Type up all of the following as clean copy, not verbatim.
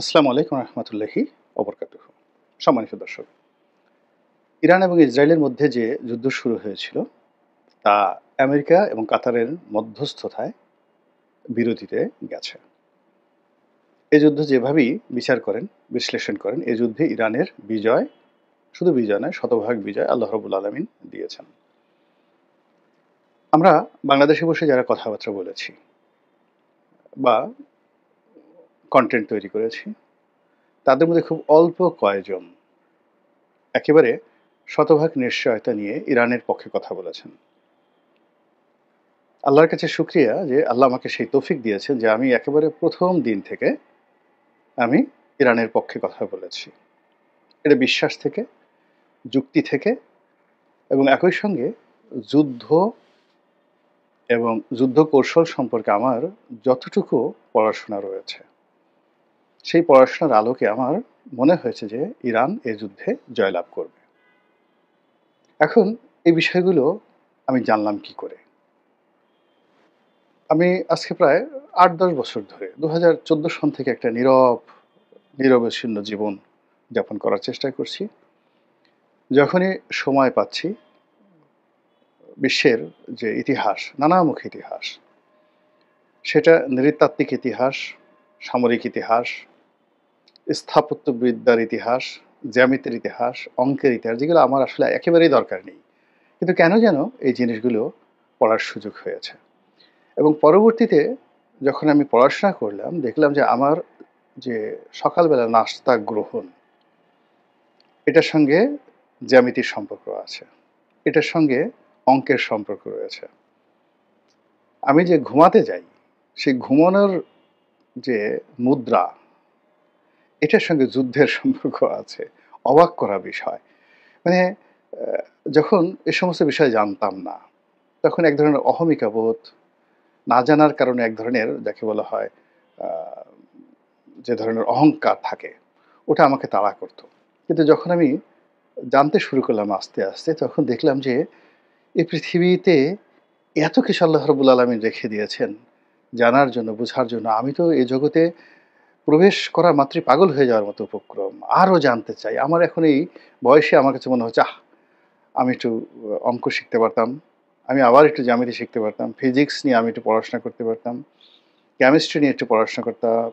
আসসালামু আলাইকুম রহমতুল্লাহি ওবরকাতুহ। সম্মানিত দর্শক, ইরান এবং ইসরায়েলের মধ্যে যে যুদ্ধ শুরু হয়েছিল তা আমেরিকা এবং কাতারের মধ্যস্থতায় বিরতিতে গেছে। এই যুদ্ধ যেভাবেই বিচার করেন, বিশ্লেষণ করেন, এই যুদ্ধে ইরানের বিজয়, শুধু বিজয় নয়, শতভাগ বিজয় আল্লাহ রবুল আলমিন দিয়েছেন। আমরা বাংলাদেশে বসে যারা কথাবার্তা বলেছি বা কন্টেন্ট তৈরি করেছি, তাদের মধ্যে খুব অল্প কয়েকজন একেবারে শতভাগ নিশ্চয়তা নিয়ে ইরানের পক্ষে কথা বলেছেন। আল্লাহর কাছে শুকরিয়া যে আল্লাহ আমাকে সেই তৌফিক দিয়েছেন যে আমি একেবারে প্রথম দিন থেকে আমি ইরানের পক্ষে কথা বলেছি। এটা বিশ্বাস থেকে, যুক্তি থেকে এবং একই সঙ্গে যুদ্ধ এবং যুদ্ধ কৌশল সম্পর্কে আমার যতটুকু পড়াশোনা রয়েছে, সেই পড়াশোনার আলোকে আমার মনে হয়েছে যে ইরান এই যুদ্ধে জয়লাভ করবে। এখন এই বিষয়গুলো আমি জানলাম কি করে? আমি আজকে প্রায় ৮-১০ বছর ধরে ২০১৪ সন থেকে একটা নিরবচ্ছিন্ন জীবন যাপন করার চেষ্টা করছি। যখনই সময় পাচ্ছি বিশ্বের যে ইতিহাস, নানামুখী ইতিহাস, সেটা নৃতাত্ত্বিক ইতিহাস, সামরিক ইতিহাস, স্থাপত্যবিদ্যার ইতিহাস, জ্যামিতির ইতিহাস, অঙ্কের ইতিহাস, যেগুলো আমার আসলে একেবারেই দরকার নেই। কিন্তু কেন যেন এই জিনিসগুলো পড়ার সুযোগ হয়েছে। এবং পরবর্তীতে যখন আমি পড়াশোনা করলাম, দেখলাম যে আমার যে সকালবেলা নাস্তা গ্রহণ, এটার সঙ্গে জ্যামিতির সম্পর্ক আছে। এটার সঙ্গে অঙ্কের সম্পর্ক রয়েছে। আমি যে ঘুমাতে যাই, সেই ঘুমানোর যে মুদ্রা, এটার সঙ্গে যুদ্ধের সম্পর্ক আছে। অবাক করা বিষয়। মানে যখন এ সমস্ত বিষয় জানতাম না, তখন এক ধরনের অহমিকা বোধ, না জানার কারণে এক ধরনের যাকে বলা হয় আ যে ধরনের অহংকার থাকে, ওটা আমাকে তাড়া করত। কিন্তু যখন আমি জানতে শুরু করলাম আস্তে, আস্তে, তখন দেখলাম যে এই পৃথিবীতে এত কিছু আল্লাহ রাব্বুল আলামিন রেখে দিয়েছেন জানার জন্য, বোঝার জন্য। আমি তো এ জগতে প্রবেশ করা মাত্রই পাগল হয়ে যাওয়ার মতো উপক্রম। আরও জানতে চাই। আমার এখন এই বয়সে আমার কাছে মনে হচ্ছে, আমি একটু অঙ্ক শিখতে পারতাম। আমি আবার একটু জ্যামিতি শিখতে পারতাম। ফিজিক্স নিয়ে আমি একটু পড়াশোনা করতে পারতাম। কেমিস্ট্রি নিয়ে একটু পড়াশোনা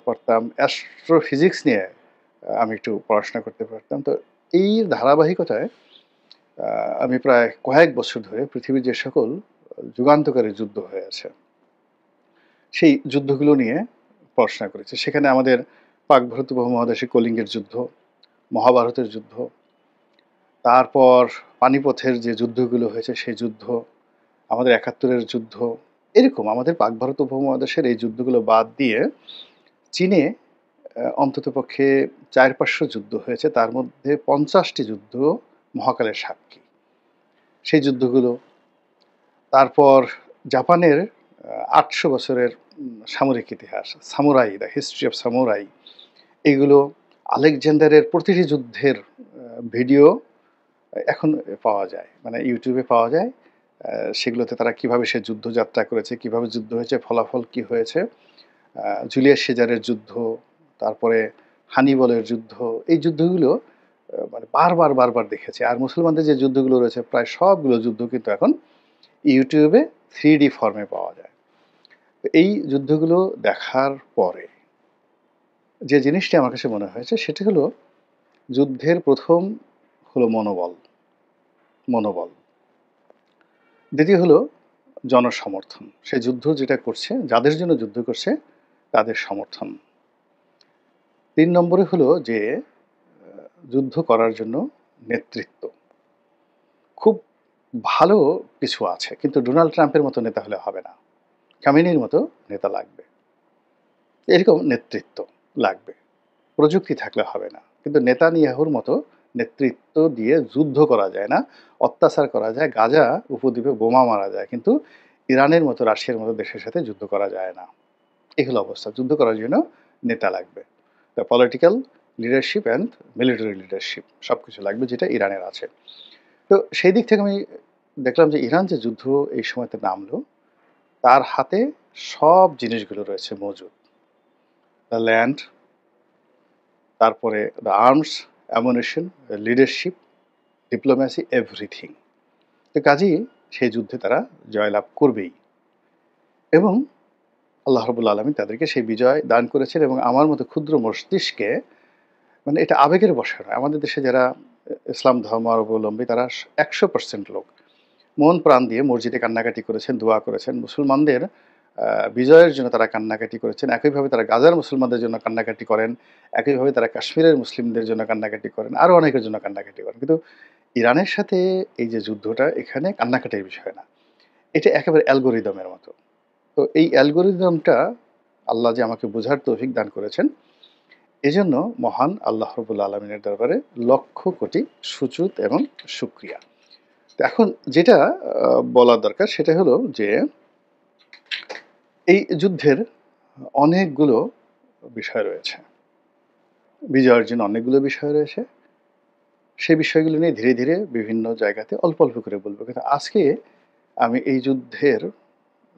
পারতাম। অ্যাস্ট্রোফিজিক্স নিয়ে আমি একটু পড়াশোনা করতে পারতাম। তো এই ধারাবাহিকতায় আ আমি প্রায় কয়েক বছর ধরে পৃথিবীর যে সকল যুগান্তকারী যুদ্ধ হয়েছে, সেই যুদ্ধগুলো নিয়ে পড়াশোনা করেছি। সেখানে আমাদের পাক ভারত উপমহাদেশে কলিঙ্গের যুদ্ধ, মহাভারতের যুদ্ধ, তারপর পানিপথের যে যুদ্ধগুলো হয়েছে সেই যুদ্ধ, আমাদের ৭১-এর যুদ্ধ, এরকম আমাদের পাক ভারত উপমহাদেশের এই যুদ্ধগুলো বাদ দিয়ে চীনে অন্ততপক্ষে ৪-৫০০ যুদ্ধ হয়েছে। তার মধ্যে ৫০ টি যুদ্ধ মহাকালের সাক্ষী। সেই যুদ্ধগুলো, তারপর জাপানের ৮০০ বছরের সামরিক ইতিহাস, samurai, the history of samurai, এগুলো, আলেকজান্ডারের প্রতিটি যুদ্ধের ভিডিও এখন পাওয়া যায়। মানে ইউটিউবে পাওয়া যায়। সেগুলোতে তারা কিভাবে সে যুদ্ধযাত্রা করেছে, কিভাবে যুদ্ধ হয়েছে, ফলাফল কি হয়েছে, জুলিয়াস সিজারের যুদ্ধ, তারপরে হানিবলের যুদ্ধ, এই যুদ্ধগুলো মানে বারবার দেখেছি। আর মুসলমানদের যে যুদ্ধগুলো রয়েছে প্রায় সবগুলো যুদ্ধ কিন্তু এখন ইউটিউবে 3D ফর্মে পাওয়া যায়। তো এই যুদ্ধগুলো দেখার পরে যে জিনিসটি আমার কাছে মনে হয়েছে সেটি হলো যুদ্ধের প্রথম হলো মনোবল। দ্বিতীয় হলো জনসমর্থন। সে যুদ্ধ যেটা করছে, যাদের জন্য যুদ্ধ করছে তাদের সমর্থন। ৩ নম্বরে হলো যে যুদ্ধ করার জন্য নেতৃত্ব। খুব ভালো কিছু আছে, কিন্তু ডোনাল্ড ট্রাম্পের মতো নেতা হলে হবে না। খামেনির মতো নেতা লাগবে। এরকম নেতৃত্ব লাগবে। প্রযুক্তি থাকলে হবে না। কিন্তু নেতানিয়াহুর মতো নেতৃত্ব দিয়ে যুদ্ধ করা যায় না। অত্যাচার করা যায়, গাজা উপদ্বীপে বোমা মারা যায়। কিন্তু ইরানের মতো, রাশিয়ার মতো দেশের সাথে যুদ্ধ করা যায় না। এই হলো অবস্থা। যুদ্ধ করার জন্য নেতা লাগবে। The political leadership and military leadership সবকিছু লাগবে, যেটা ইরানের আছে। তো সেই দিক থেকে আমি দেখলাম যে ইরান যে যুদ্ধ এই সময়তে নামলো, তার হাতে সব জিনিসগুলো রয়েছে মজুদ। দ্য ল্যান্ড, তারপরে the arms, ammunition, leadership, diplomacy, everything. তো কাজেই সেই যুদ্ধে তারা জয়লাভ করবেই, এবং আল্লাহ রাব্বুল আলামিন তাদেরকে সেই বিজয় দান করেছেন। এবং আমার মতো ক্ষুদ্র মস্তিষ্কে, মানে এটা আবেগের বশে নয়, আমাদের দেশে যারা ইসলাম ধর্মাবলম্বী তারা 100% লোক মন প্রাণ দিয়ে মসজিদে কান্নাকাটি করেছেন, দোয়া করেছেন। মুসলমানদের বিজয়ের জন্য তারা কান্নাকাটি করেছেন। একইভাবে তারা গাজার মুসলমানদের জন্য কান্নাকাটি করেন। একইভাবে তারা কাশ্মীরের মুসলিমদের জন্য কান্নাকাটি করেন। আরও অনেকের জন্য কান্নাকাটি করেন। কিন্তু ইরানের সাথে এই যে যুদ্ধটা, এখানে কান্নাকাটির বিষয় না। এটা একেবারে অ্যালগরিদমের মতো। তো এই অ্যালগরিদমটা আল্লাহ যে আমাকে বোঝার তৌফিক দান করেছেন, এজন্য মহান আল্লাহ রাব্বুল আলামিনের দরবারে লক্ষ কোটি সুজুদ এবং শুকরিয়া। তো এখন যেটা বলা দরকার সেটা হলো যে এই যুদ্ধের অনেকগুলো বিষয় রয়েছে। বিজয়ের জন্য অনেকগুলো বিষয় রয়েছে। সেই বিষয়গুলো নিয়ে ধীরে, ধীরে বিভিন্ন জায়গাতে অল্প, অল্প করে বলব। কিন্তু আজকে আমি এই যুদ্ধের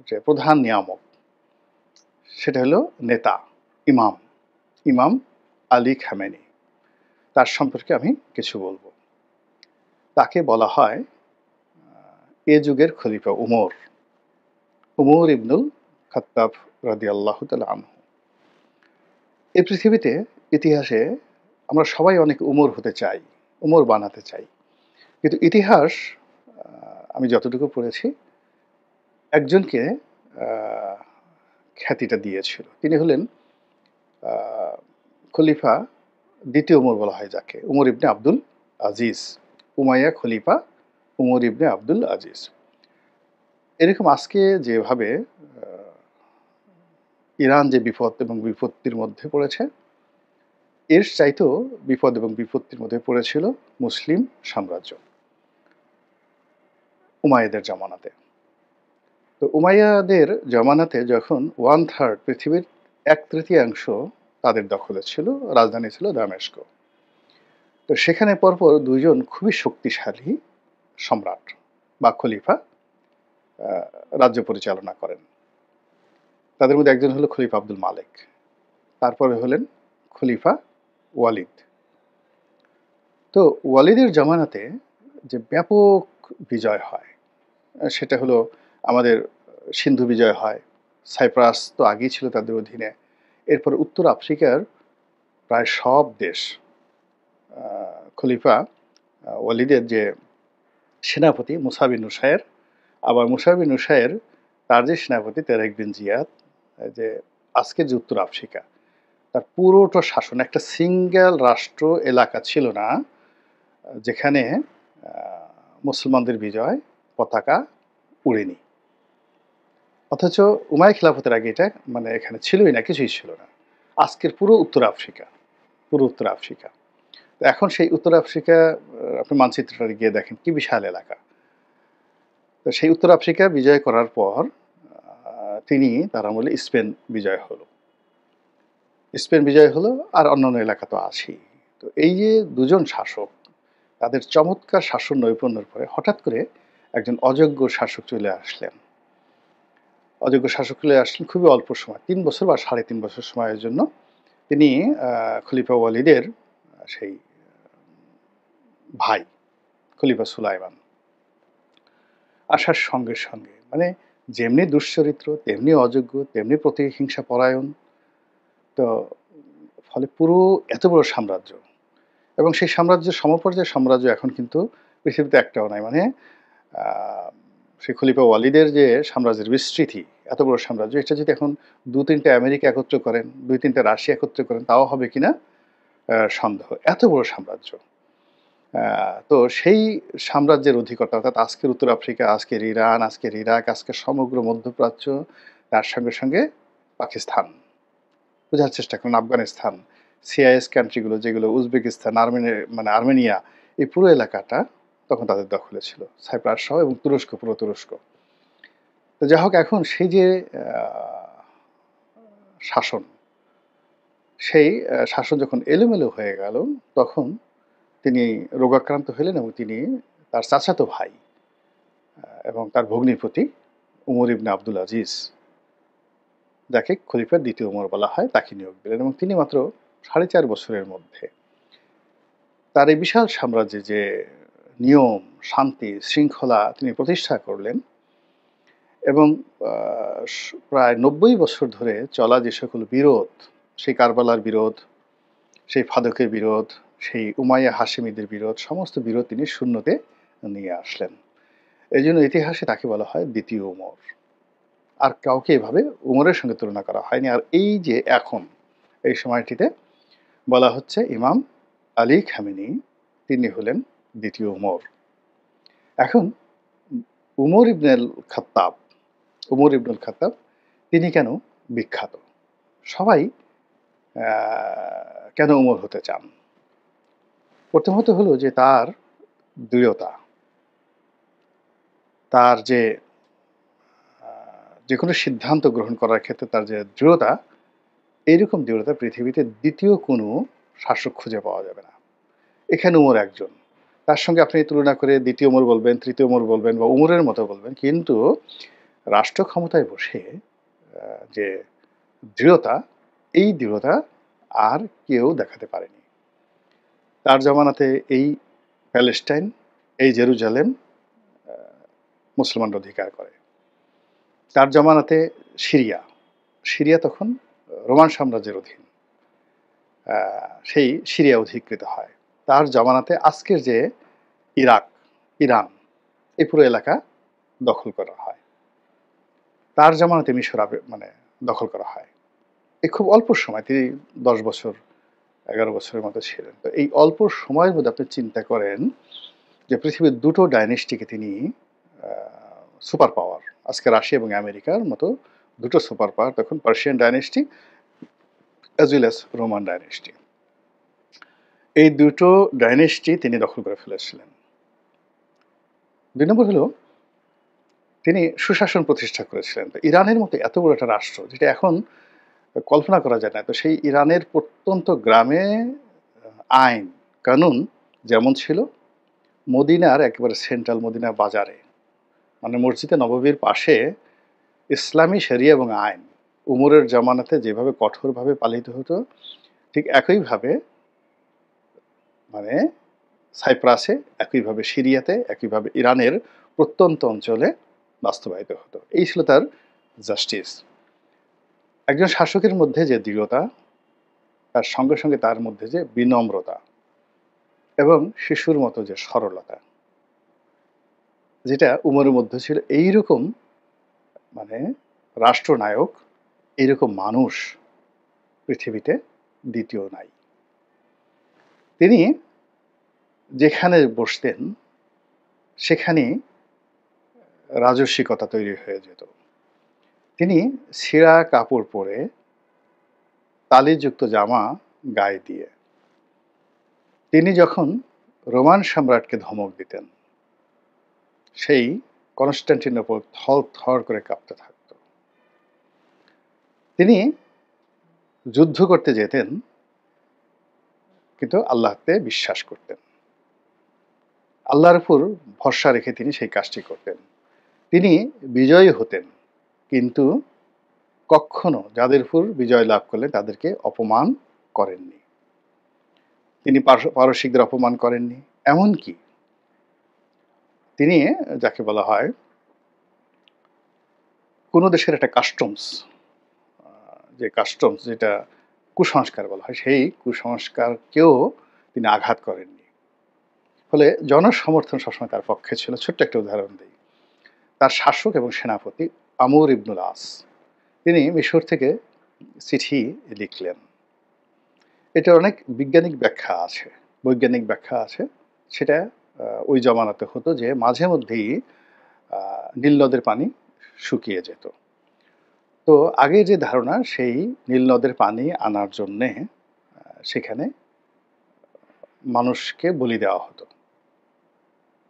যে প্রধান নিয়ামক সেটা হলো নেতা, ইমাম, ইমাম আলী খামেনি। তার সম্পর্কে আমি কিছু বলব। তাকে বলা হয় এ যুগের খলিফা উমর, উমর ইবনুল খাত্তাব রাদিয়াল্লাহু তাআলা আনহু। এই পৃথিবীতে ইতিহাসে আমরা সবাই অনেক উমর হতে চাই, উমর বানাতে চাই। কিন্তু ইতিহাস আমি যতটুকু পড়েছি, একজনকে আ খ্যাতিটা দিয়েছিল। তিনি হলেন আ খলিফা ২য় উমর বলা হয় যাকে, উমর ইবনে আব্দুল আজিজ। উমাইয়া খলিফা উমর ইবনে আব্দুল আজিজ। এরকম আজকে যেভাবে আ ইরান যে বিপদ এবং বিপত্তির মধ্যে পড়েছে, এর চাইতেও বিপদ এবং বিপত্তির মধ্যে পড়েছিল মুসলিম সাম্রাজ্য উমাইয়াদের জামানাতে। তো উমাইয়াদের জামানাতে যখন 1/3 পৃথিবীর 1/3 তাদের দখলে ছিল, রাজধানী ছিল দামেস্ক। তো সেখানে পরপর ২ জন খুবই শক্তিশালী সম্রাট বা খলিফা আ রাজ্য পরিচালনা করেন। তাদের মধ্যে একজন হলো খলিফা আব্দুল মালেক। তারপরে হলেন খলিফা ওয়ালিদ। তো ওয়ালিদের জামানাতে যে ব্যাপক বিজয় হয়, সেটা হলো আমাদের সিন্ধু বিজয় হয়। সাইপ্রাস তো আগেই ছিল তাদের অধীনে। এরপরে উত্তর আফ্রিকার প্রায় সব দেশ আ খলিফা ওয়ালিদের যে সেনাপতি মুসা বিন নুসাইর, আবার মুসা বিন নুসাইর তার যে সেনাপতি তারেক বিন জিয়াদ, যে আজকের যে উত্তর আফ্রিকা, তার পুরোটা শাসন, একটা সিঙ্গেল রাষ্ট্র এলাকা ছিল না যেখানে আ মুসলমানদের বিজয় পতাকা উড়েনি। অথচ উমাইয়া খিলাফতের আগে এটা মানে এখানে ছিলই না, কিছুই ছিল না। আজকের পুরো উত্তর আফ্রিকা, পুরো উত্তর আফ্রিকা। তো এখন সেই উত্তর আফ্রিকা আপনি মানচিত্রটা গিয়ে দেখেন কি বিশাল এলাকা। তো সেই উত্তর আফ্রিকা বিজয় করার পর তার আমলে স্পেন বিজয় হলো। স্পেন বিজয় হলো, আর অন্যান্য এলাকা তো আছেই। তো এই যে দুজন শাসক, তাদের চমৎকার শাসন নৈপুণ্যের পরে হঠাৎ করে একজন অযোগ্য শাসক চলে আসলেন। অযোগ্য শাসক চলে আসলেন খুবই অল্প সময়, ৩ বছর বা ৩.৫ বছর সময়ের জন্য। তিনি খলিফা ওয়ালিদের সেই ভাই খলিফা সুলাইমান আসার সঙ্গে, সঙ্গে মানে যেমনি দুশ্চরিত্র, তেমনি অযোগ্য, তেমনি প্রতিহিংসা পরায়ণ। তো ফলে পুরো এত বড় সাম্রাজ্য, এবং সেই সাম্রাজ্যের সমপর্যায়ের সাম্রাজ্য এখন কিন্তু পৃথিবীতে একটাও নাই। মানে আ সেই খলিফা ওয়ালিদের যে সাম্রাজ্যের বিস্তৃতি, এত বড় সাম্রাজ্য, এটা যদি এখন ২-৩ টা আমেরিকা একত্র করেন, ২-৩ টা রাশিয়া একত্র করেন, তাও হবে কিনা সন্দেহ। এত বড় সাম্রাজ্য। আ তো সেই সাম্রাজ্যের অধিকর্তা অর্থাৎ আজকের উত্তর আফ্রিকা, আজকের ইরান, আজকের ইরাক, আজকের সমগ্র মধ্যপ্রাচ্য, তার সঙ্গে, সঙ্গে পাকিস্তান। বোঝার চেষ্টা করুন, আফগানিস্তান, সিআইএস কান্ট্রিগুলো যেগুলো উজবেকিস্তান, আর্মেনিয়া, এই পুরো এলাকাটা তখন তাদের দখলে ছিল। সাইপ্রাস সহ, এবং তুরস্ক, পুরো তুরস্ক। তো যাই হোক, এখন সেই যে আ শাসন, সেই শাসন যখন এলোমেলো হয়ে গেল, তখন তিনি রোগাক্রান্ত হলেন, এবং তিনি তার চাচাতো ভাই এবং তার ভগ্নিপতি উমর ইবনে আব্দুল আজিজ, যাকে খলিফার ২য় উমর বলা হয়, তাকে নিয়োগ দিলেন, এবং তিনি মাত্র 4.5 বছরের মধ্যে তার এই বিশাল সাম্রাজ্যে যে নিয়ম, শান্তি, শৃঙ্খলা তিনি প্রতিষ্ঠা করলেন এবং প্রায় 90 বছর ধরে চলা যে সকল বিরোধ, সেই কারবালার বিরোধ, সেই ফাদকের বিরোধ, সেই উমাইয়া হাশেমিদের বিরোধ, সমস্ত বিরোধ তিনি শূন্যতে নিয়ে আসলেন। এজন্য ইতিহাসে তাকে বলা হয় দ্বিতীয় উমর। আর কাউকে এভাবে উমরের সঙ্গে তুলনা করা হয়নি। আর এই যে এখন এই সময়টিতে বলা হচ্ছে ইমাম আলী খামেনি তিনি হলেন দ্বিতীয় উমর। এখন উমর ইবনুল খাত্তাব, উমর ইবনুল খাত্তাব তিনি কেন বিখ্যাত? সবাই কেন উমর হতে চান? প্রথমত হলো যে তার দৃঢ়তা, তার যে কোনো সিদ্ধান্ত গ্রহণ করার ক্ষেত্রে তার যে দৃঢ়তা, এইরকম দৃঢ়তা পৃথিবীতে দ্বিতীয় কোনো শাসক খুঁজে পাওয়া যাবে না। এখানে উমর একজন, তার সঙ্গে আপনি তুলনা করে দ্বিতীয় উমর বলবেন, তৃতীয় উমর বলবেন বা উমরের মতো বলবেন, কিন্তু রাষ্ট্র ক্ষমতায় বসে যে দৃঢ়তা, এই দৃঢ়তা আর কেউ দেখাতে পারেনি। তার জমানাতে এই প্যালেস্টাইন, এই জেরুজালেম মুসলমানরা অধিকার করে। তার জমানাতে সিরিয়া, সিরিয়া তখন রোমান সাম্রাজ্যের অধীন, সেই সিরিয়া অধিকৃত হয়। তার জমানাতে আজকের যে ইরাক, ইরান, এই পুরো এলাকা দখল করা হয়। তার জমানাতে মিশর দখল করা হয়। এই খুব অল্প সময়, তিনি 10 বছর 11 বছরের মতো ছিলেন। তো এই অল্প সময়ের মধ্যে আপনি চিন্তা করেন যে পৃথিবীর দুটো ডাইনেস্টিকে তিনি সুপার পাওয়ার, আজকে রাশিয়া এবং আমেরিকার মতো দুটো সুপার পাওয়ার, তখন Persian dynasty as well as Roman dynasty, এই দুটো ডাইনেস্টি তিনি দখল করে ফেলেছিলেন। 2 নম্বর হলো তিনি সুশাসন প্রতিষ্ঠা করেছিলেন। তো ইরানের মতো এত বড় একটা রাষ্ট্র, যেটা এখন কল্পনা করা যায় না, তো সেই ইরানের প্রত্যন্ত গ্রামে আইন কানুন যেমন ছিল, মদিনার একেবারে সেন্ট্রাল মদিনা বাজারে, মানে মসজিদে নববীর পাশে ইসলামী শরিয়া এবং আইন উমরের জামানাতে যেভাবে কঠোরভাবে পালিত হতো, ঠিক একইভাবে মানে সাইপ্রাসে, একইভাবে সিরিয়াতে, একইভাবে ইরানের প্রত্যন্ত অঞ্চলে বাস্তবায়িত হতো। এই ছিল তার জাস্টিস। একজন শাসকের মধ্যে যে দৃঢ়তা, তার সঙ্গে সঙ্গে তার মধ্যে যে বিনম্রতা এবং শিশুর মতো যে সরলতা, যেটা উমরের মধ্যে ছিল, এইরকম মানে রাষ্ট্রনায়ক, এইরকম মানুষ পৃথিবীতে দ্বিতীয় নাই। তিনি যেখানে বসতেন সেখানে রাজস্বিকতা তৈরি হয়ে যেত। তিনি ছেঁড়া কাপড় পরে, তালিযুক্ত জামা গায়ে দিয়ে তিনি যখন রোমান সম্রাটকে ধমক দিতেন, সেই কনস্টান্টিনোপল থর থর করে কাঁপতে থাকত। তিনি যুদ্ধ করতে যেতেন, কিন্তু আল্লাহতে বিশ্বাস করতেন, আল্লাহর উপর ভরসা রেখে তিনি সেই কাজটি করতেন। তিনি বিজয়ী হতেন, কিন্তু কখনো যাদের উপর বিজয় লাভ করলেন তাদেরকে অপমান করেননি। তিনি পারসিকদের অপমান করেননি। এমনকি তিনি যাকে বলা হয় কোনো দেশের একটা কাস্টমস, যে কাস্টমস যেটা কুসংস্কার বলা হয়, সেই কুসংস্কারকেও তিনি আঘাত করেননি। ফলে জনসমর্থন সবসময় তার পক্ষে ছিল। ছোট্ট একটা উদাহরণ দিই। তার শাসক এবং সেনাপতি আমর ইবনুল আস, তিনি মিশর থেকে চিঠি লিখলেন। এটা অনেক বৈজ্ঞানিক ব্যাখ্যা আছে। সেটা ওই জমানাতে হতো যে মাঝে মধ্যেই নীল নদের পানি শুকিয়ে যেত। তো আগে যে ধারণা, সেই নীল নদের পানি আনার জন্যে সেখানে মানুষকে বলি দেওয়া হতো,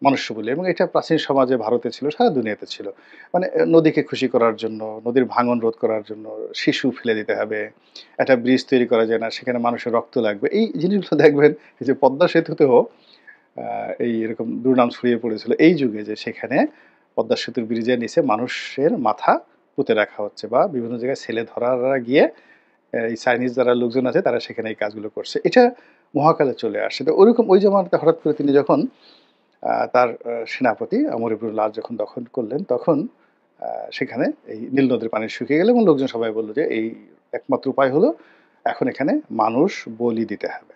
মনুষ্য বলি, এবং এটা প্রাচীন সমাজে ভারতে ছিল, সারা দুনিয়াতে ছিল। মানে নদীকে খুশি করার জন্য, নদীর ভাঙন রোধ করার জন্য শিশু ফেলে দিতে হবে, একটা ব্রিজ তৈরি করা যায় না, সেখানে মানুষের রক্ত লাগবে, এই জিনিসগুলো দেখবেন এই যে পদ্মা সেতুতেও এই এরকম দুর্নাম ছড়িয়ে পড়েছিল এই যুগে, যে সেখানে পদ্মা সেতুর ব্রিজের নিচে মানুষের মাথা পুঁতে রাখা হচ্ছে, বা বিভিন্ন জায়গায় ছেলে ধরারা গিয়ে এই চাইনিজ যারা লোকজন আছে তারা সেখানে এই কাজগুলো করছে। এটা মহাকালে চলে আসে। তো ওরকম ওই জামানাতে হঠাৎ করে তিনি যখন তার সেনাপতি আমর ইবনুল আস যখন দখল করলেন, তখন আ সেখানে এই নীল নদের পানি শুকিয়ে গেল এবং লোকজন সবাই বলল যে, এই একমাত্র উপায় হলো এখন এখানে মানুষ বলি দিতে হবে।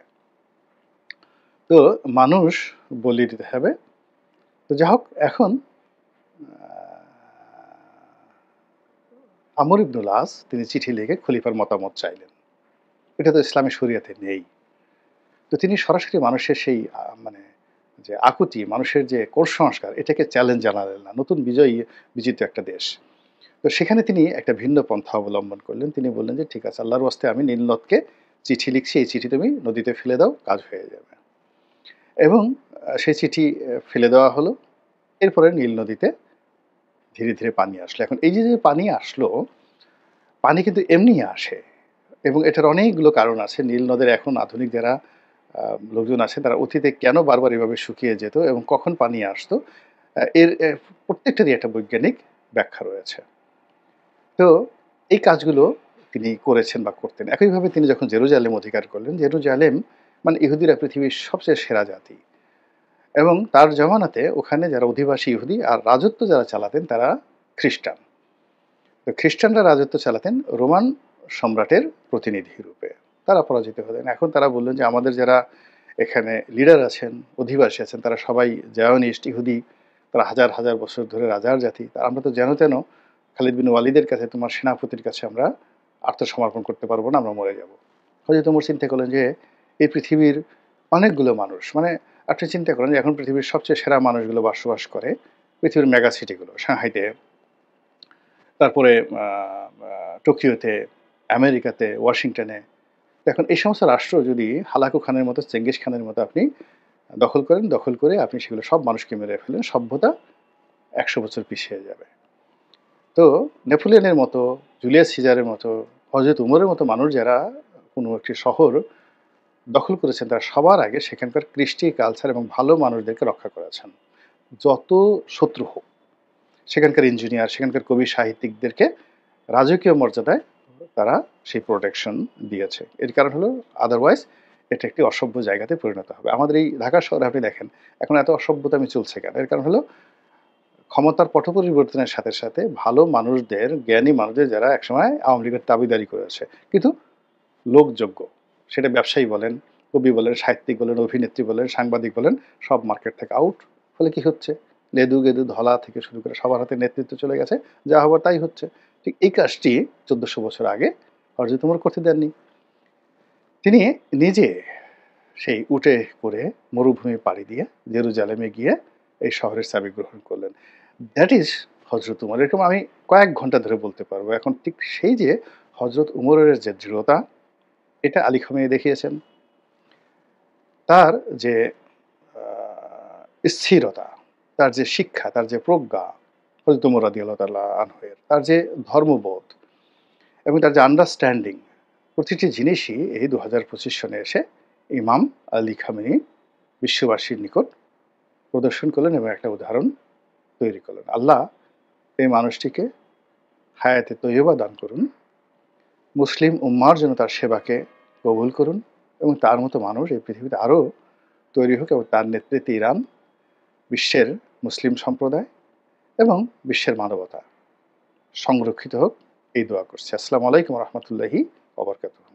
তো মানুষ বলি দিতে হবে। তো যা হোক এখন আ আমর ইবনুল আস তিনি চিঠি লিখে খলিফার মতামত চাইলেন। এটা তো ইসলামী শরিয়াতে নেই। তো তিনি সরাসরি মানুষের সেই মানে যে আকুতি, মানুষের যে কোর-সংস্কার এটাকে চ্যালেঞ্জ জানালেন না। নতুন বিজিত একটা দেশ। তো সেখানে তিনি একটা ভিন্ন পন্থা অবলম্বন করলেন। তিনি বললেন যে, "ঠিক আছে, আল্লাহর ওয়াস্তে আমি নীল নদকে চিঠি লিখছি। এই চিঠি তুমি নদীতে ফেলে দাও, কাজ হয়ে যাবে।" এবং সেই চিঠি ফেলে দেওয়া হলো। এরপরে নীল নদীতে ধীরে, ধীরে পানি আসলো। এখন এই যে পানি আসলো, পানি কিন্তু এমনিই আসে এবং এটার অনেকগুলো কারণ আছে। নীল নদের এখন আধুনিক যারা আ লোকজন আছে তারা অতীতে কেন বারবার এভাবে শুকিয়ে যেত এবং কখন পানি আসতো, এর প্রত্যেকটারই একটা বৈজ্ঞানিক ব্যাখ্যা রয়েছে। তো এই কাজগুলো তিনি করেছেন বা করতেন। একইভাবে তিনি যখন জেরুজালেম অধিকার করলেন, জেরুজালেম মানে ইহুদিরা পৃথিবীর সবচেয়ে সেরা জাতি এবং তার জমানাতে ওখানে যারা অধিবাসী ইহুদি আর রাজত্ব যারা চালাতেন তারা খ্রিস্টান। তো খ্রিস্টানরা রাজত্ব চালাতেন রোমান সম্রাটের প্রতিনিধি রূপে। তারা পরাজিত হলেন। এখন তারা বললেন যে আমাদের যারা এখানে লিডার আছেন, অধিবাসী আছেন তারা সবাই জায়নিস্ট ইহুদি। তারা হাজার, হাজার বছর ধরে রাজার জাতি। তা আমরা তো যেন তেন খালিদ বিন ওয়ালিদের কাছে তোমার সেনাপতির কাছে আমরা আত্মসমর্পণ করতে পারবো না, আমরা মরে যাব। হযরত ওমর চিন্তা করলেন যে এই পৃথিবীর অনেকগুলো মানুষ মানে আপনি চিন্তা করেন যে এখন পৃথিবীর সবচেয়ে সেরা মানুষগুলো বসবাস করে পৃথিবীর মেগা সিটিগুলো। সাংহাইতে, তারপরে আ আ টোকিওতে, আমেরিকাতে, ওয়াশিংটনে। এখন এই সমস্ত রাষ্ট্র যদি হালাকু খানের মতো, চেঙ্গিস খানের মতো আপনি দখল করেন, দখল করে আপনি সেগুলো সব মানুষকে মেরে ফেলেন, সভ্যতা ১০০ বছর পিছিয়ে যাবে। তো নেপোলিয়নের মতো, জুলিয়াস সিজারের মতো, হযরত উমরের মতো মানুষ যারা কোনো একটি শহর দখল করেছেন, তারা সবার আগে সেখানকার কৃষ্টি, কালচার এবং ভালো মানুষদেরকে রক্ষা করেছেন। যত শত্রু হোক, সেখানকার ইঞ্জিনিয়ার, সেখানকার কবি সাহিত্যিকদেরকে রাজকীয় মর্যাদায় তারা সেই প্রোটেকশন দিয়েছে। এর কারণ হলো আদারওয়াইজ এটা একটি অসভ্য জায়গাতে পরিণত হবে। আমাদের এই ঢাকা শহরে আপনি দেখেন এখন এত অসভ্যতামি চলছে কেন? এর কারণ হলো ক্ষমতার পট পরিবর্তনের সাথে, সাথে ভালো মানুষদের, জ্ঞানী মানুষদের যারা একসময় আওয়ামী লীগের দাবিদারি করেছে। কিন্তু লোকযোগ্য। সেটা ব্যবসায়ী বলেন, কবি বলেন, সাহিত্যিক বলেন, অভিনেত্রী বলেন, সাংবাদিক বলেন, সব মার্কেট থেকে আউট। ফলে কি হচ্ছে? লেদু-গেদু, ধলা থেকে শুরু করে সবার হাতে নেতৃত্ব চলে গেছে। যা হবার তাই হচ্ছে। ঠিক এই কাজটি ১৪০০ বছর আগে হযরত ওমর করতে দেননি। তিনি নিজে সেই উটে করে মরুভূমি পাড়ি দিয়ে জেরুজালেমে গিয়ে এই শহরের চাবি গ্রহণ করলেন। দ্যাট ইজ হযরত উমর। এরকম আমি কয়েক ঘন্টা ধরে বলতে পারবো। এখন ঠিক সেই যে হযরত উমরের যে দৃঢ়তা, এটা আলী খামেনি দেখিয়েছেন। তার যে আ স্থিরতা, তার যে শিক্ষা, তার যে প্রজ্ঞা, হযরত ওমর রাদিয়াল্লাহু তাআলা আনহু এর, তার যে ধর্মবোধ এবং তার যে আন্ডারস্ট্যান্ডিং, প্রতিটি জিনিসই এই ২০২৫ সনে এসে ইমাম আলী খামেনি বিশ্ববাসীর নিকট প্রদর্শন করলেন এবং একটা উদাহরণ তৈরি করলেন। আল্লাহ এই মানুষটিকে হায়াতে তৈয়বা দান করুন। মুসলিম উম্মাহর জন্য তার সেবাকে কবুল করুন এবং তার মতো মানুষ এই পৃথিবীতে আরও তৈরি হোক এবং তার নেতৃত্বে ইরান, বিশ্বের মুসলিম সম্প্রদায় এবং বিশ্বের মানবতা সংরক্ষিত হোক, এই দোয়া করছি। আসসালামু আলাইকুম ওয়া রাহমাতুল্লাহি ওয়া বারাকাতুহু।